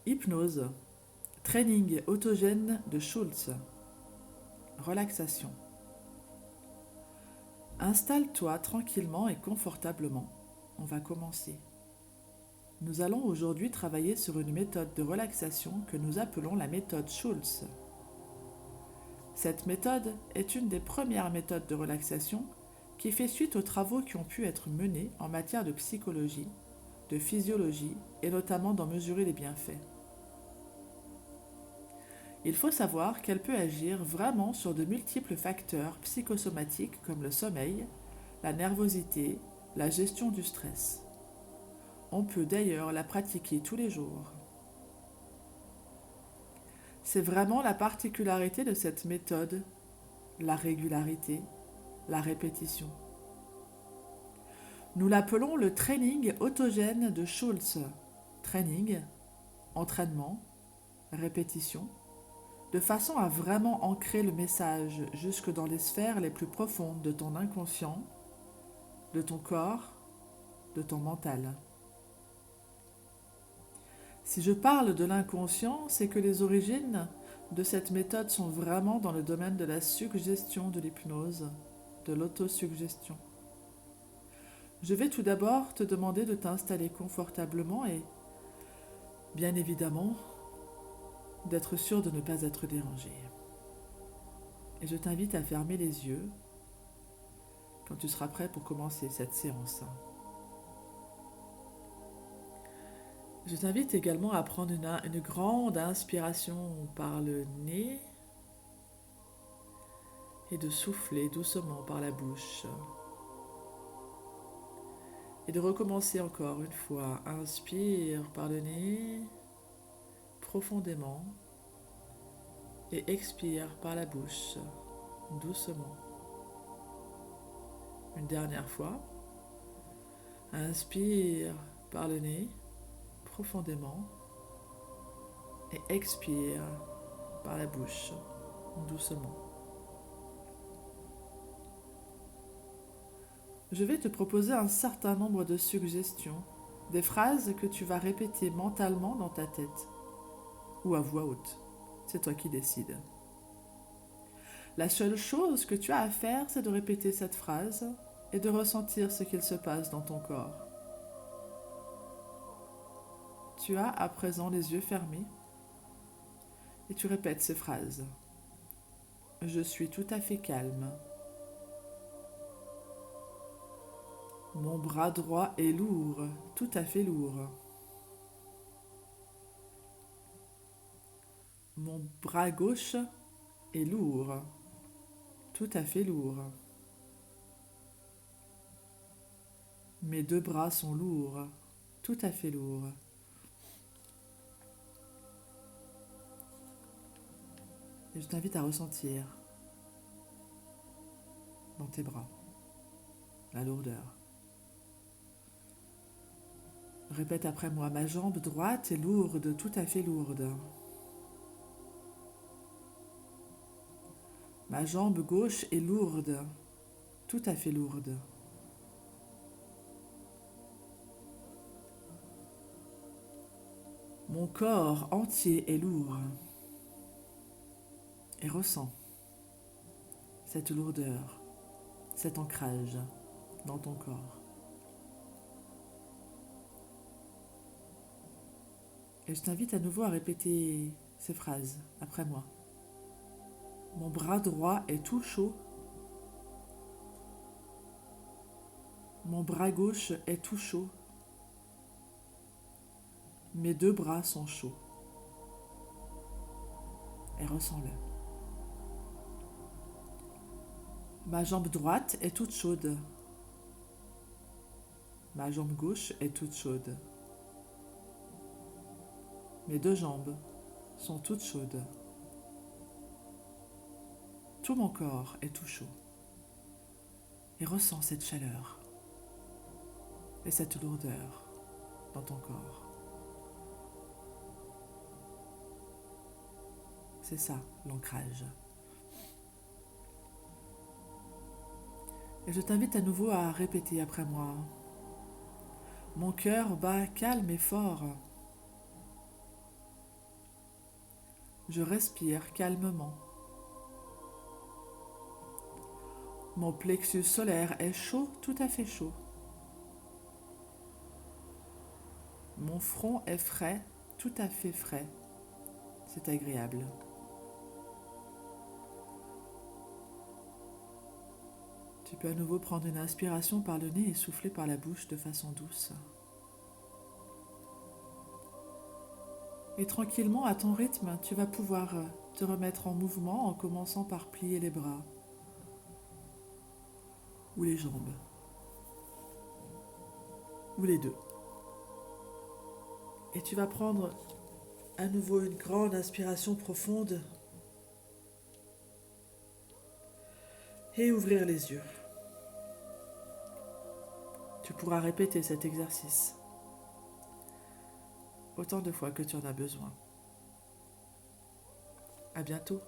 Hypnose. Training autogène de Schultz. Relaxation. Installe-toi tranquillement et confortablement. On va commencer. Nous allons aujourd'hui travailler sur une méthode de relaxation que nous appelons la méthode Schultz. Cette méthode est une des premières méthodes de relaxation qui fait suite aux travaux qui ont pu être menés en matière de psychologie, de physiologie et notamment d'en mesurer les bienfaits. Il faut savoir qu'elle peut agir vraiment sur de multiples facteurs psychosomatiques comme le sommeil, la nervosité, la gestion du stress. On peut d'ailleurs la pratiquer tous les jours. C'est vraiment la particularité de cette méthode, la régularité, la répétition. Nous l'appelons le training autogène de Schultz. Training, entraînement, répétition, de façon à vraiment ancrer le message jusque dans les sphères les plus profondes de ton inconscient, de ton corps, de ton mental. Si je parle de l'inconscient, c'est que les origines de cette méthode sont vraiment dans le domaine de la suggestion de l'hypnose, de l'autosuggestion. Je vais tout d'abord te demander de t'installer confortablement et, bien évidemment, d'être sûr de ne pas être dérangé. Et je t'invite à fermer les yeux quand tu seras prêt pour commencer cette séance. Je t'invite également à prendre une grande inspiration par le nez et de souffler doucement par la bouche. Et de recommencer encore une fois. Inspire par le nez profondément et expire par la bouche doucement. Une dernière fois. Inspire par le nez profondément et expire par la bouche doucement. Je vais te proposer un certain nombre de suggestions, des phrases que tu vas répéter mentalement dans ta tête ou à voix haute. C'est toi qui décides. La seule chose que tu as à faire, c'est de répéter cette phrase et de ressentir ce qu'il se passe dans ton corps. Tu as à présent les yeux fermés et tu répètes ces phrases. Je suis tout à fait calme. Mon bras droit est lourd, tout à fait lourd. Mon bras gauche est lourd, tout à fait lourd. Mes deux bras sont lourds, tout à fait lourds. Et je t'invite à ressentir dans tes bras la lourdeur. Répète après moi, ma jambe droite est lourde, tout à fait lourde. Ma jambe gauche est lourde, tout à fait lourde. Mon corps entier est lourd. Et ressens cette lourdeur, cet ancrage dans ton corps. Et je t'invite à nouveau à répéter ces phrases après moi. Mon bras droit est tout chaud. Mon bras gauche est tout chaud. Mes deux bras sont chauds. Et ressens-le. Ma jambe droite est toute chaude. Ma jambe gauche est toute chaude. Mes deux jambes sont toutes chaudes. Tout mon corps est tout chaud. Et ressens cette chaleur et cette lourdeur dans ton corps. C'est ça, l'ancrage. Et je t'invite à nouveau à répéter après moi. Mon cœur bat calme et fort. Je respire calmement. Mon plexus solaire est chaud, tout à fait chaud. Mon front est frais, tout à fait frais. C'est agréable. Tu peux à nouveau prendre une inspiration par le nez et souffler par la bouche de façon douce. Et tranquillement, à ton rythme, tu vas pouvoir te remettre en mouvement en commençant par plier les bras ou les jambes ou les deux. Et tu vas prendre à nouveau une grande inspiration profonde et ouvrir les yeux. Tu pourras répéter cet exercice autant de fois que tu en as besoin. À bientôt.